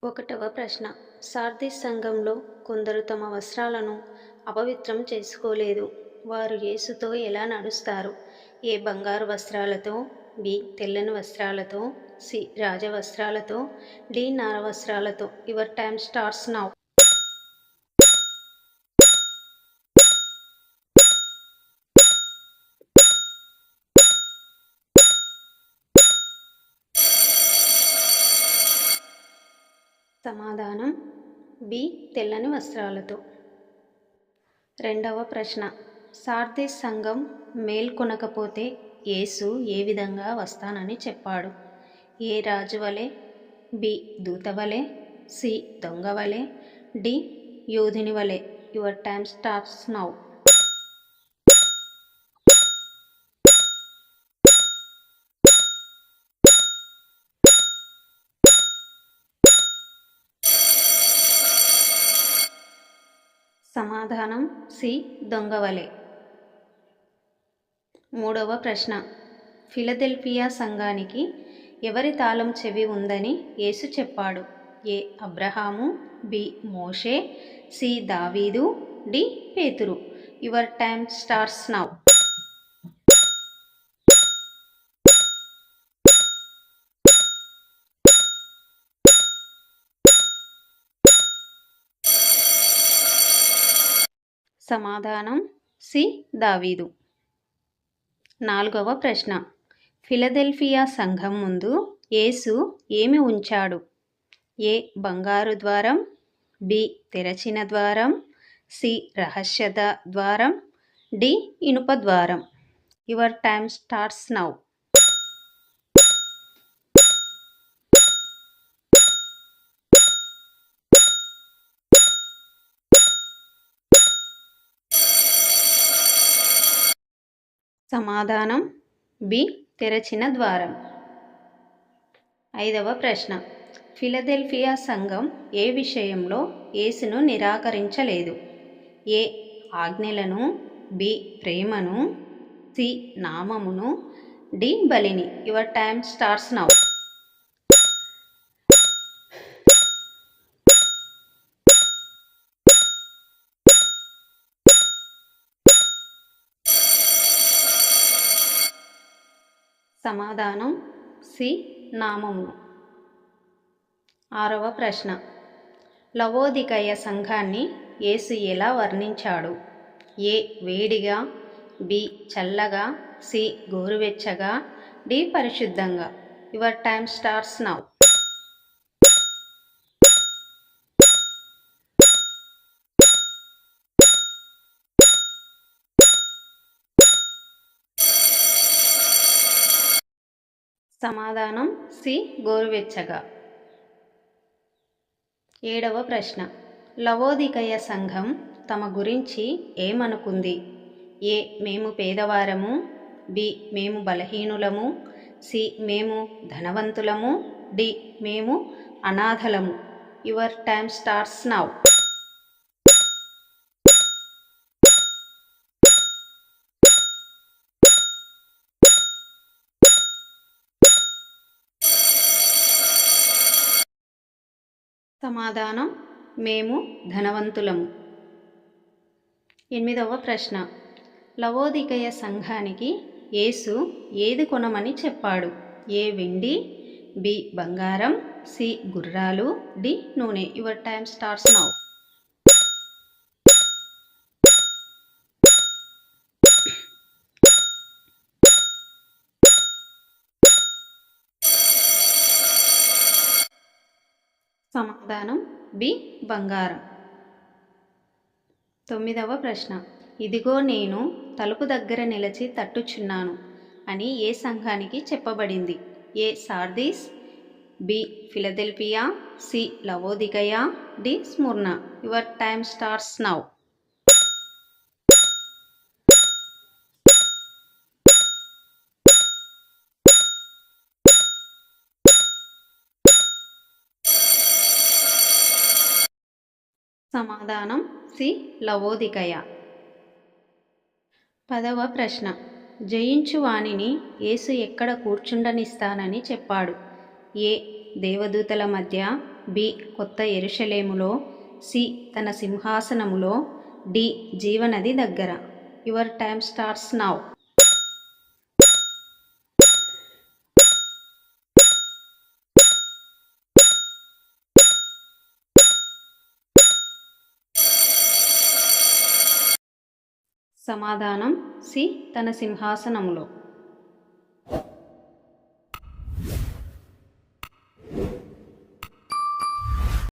ఒకటవ ప్రశ్న. సార్దీస్ సంఘంలో కొందరు తమ వస్త్రాలను అపవిత్రం చేసుకోలేదు. వారు యేసుతో ఎలా నడుస్తారు? ఏ బంగారు వస్త్రాలతో, బి తెల్లని వస్త్రాలతో, సి రాజవస్త్రాలతో, డి నార వస్త్రాలతో. Your time starts now. సమాధానం బి తెల్లని వస్త్రాలతో. రెండవ ప్రశ్న. సార్దీస్ సంఘం మేల్కొనకపోతే యేసు ఏ విధంగా వస్తానని చెప్పాడు? ఏ రాజు వలె, బి దూత వలె, సి దొంగ వలె, డి యోధుని వలె. Your time starts now. సమాధానం సి దొంగవలే. మూడవ ప్రశ్న. ఫిలదెల్ఫియా సంఘానికి ఎవరి తాళం చెవి ఉందని యేసు చెప్పాడు? ఏ అబ్రహాము, బి మోషే, సి దావీదు, డి పేతురు. Your time starts now. సమాధానం సి దావీదు. నాలుగవ ప్రశ్న. ఫిలదెల్ఫియా సంఘం ముందు యేసు ఏమి ఉంచాడు? ఏ బంగారు ద్వారం, బి తెరచిన ద్వారం, సి రహస్య ద్వారం, డి ఇనుప ద్వారం. Your time starts now. సమాధానం బి తెరచిన ద్వారం. ఐదవ ప్రశ్న. ఫిలదెల్ఫియా సంఘం ఏ విషయంలో యేసును నిరాకరించలేదు? ఏ ఆజ్ఞలను, బి ప్రేమను, సి నామమును, డి బలిని. Your time starts now. సమాధానం సి నామమును. ఆరవ ప్రశ్న. లవోదికయ సంఘాన్ని యేసు ఎలా వర్ణించాడు? ఏ వేడిగా, బి చల్లగా, సి గోరువెచ్చగా, డి పరిశుద్ధంగా. Your time starts now. సమాధానం సి గోరువెచ్చగా. ఏడవ ప్రశ్న. లవోదికయ సంఘం తమ గురించి ఏమనుకుంది? ఏ మేము పేదవారము, బి మేము బలహీనులము, సి మేము ధనవంతులము, డి మేము అనాథలము. Your time starts now. సమాధానం మేము ధనవంతులము. ఎనిమిదవ ప్రశ్న. లవోదికయ సంఘానికి యేసు ఏది కొనమని చెప్పాడు? ఏ వెండి, బి బంగారం, సి గుర్రాలు, డి నూనె. Your time starts now. సమాధానం బి బంగారం. తొమ్మిదవ ప్రశ్న. ఇదిగో నేను తలుపు దగ్గర నిలిచి తట్టుచున్నాను అని ఏ సంఘానికి చెప్పబడింది? A Sardis, B Philadelphia, C Laodicea, D Smyrna. Your time starts now. సమాధానం సి లవోదికయ. పదవ ప్రశ్న. జయించు వానిని యేసు ఎక్కడ కూర్చుండనిస్తానని చెప్పాడు? ఏ. దేవదూతల మధ్య, బి. కొత్త యెరూషలేములో, సి. తన సింహాసనములో, డి. జీవనది దగ్గర. Your time starts now. సమాధానం సి. తన సింహాసనములో.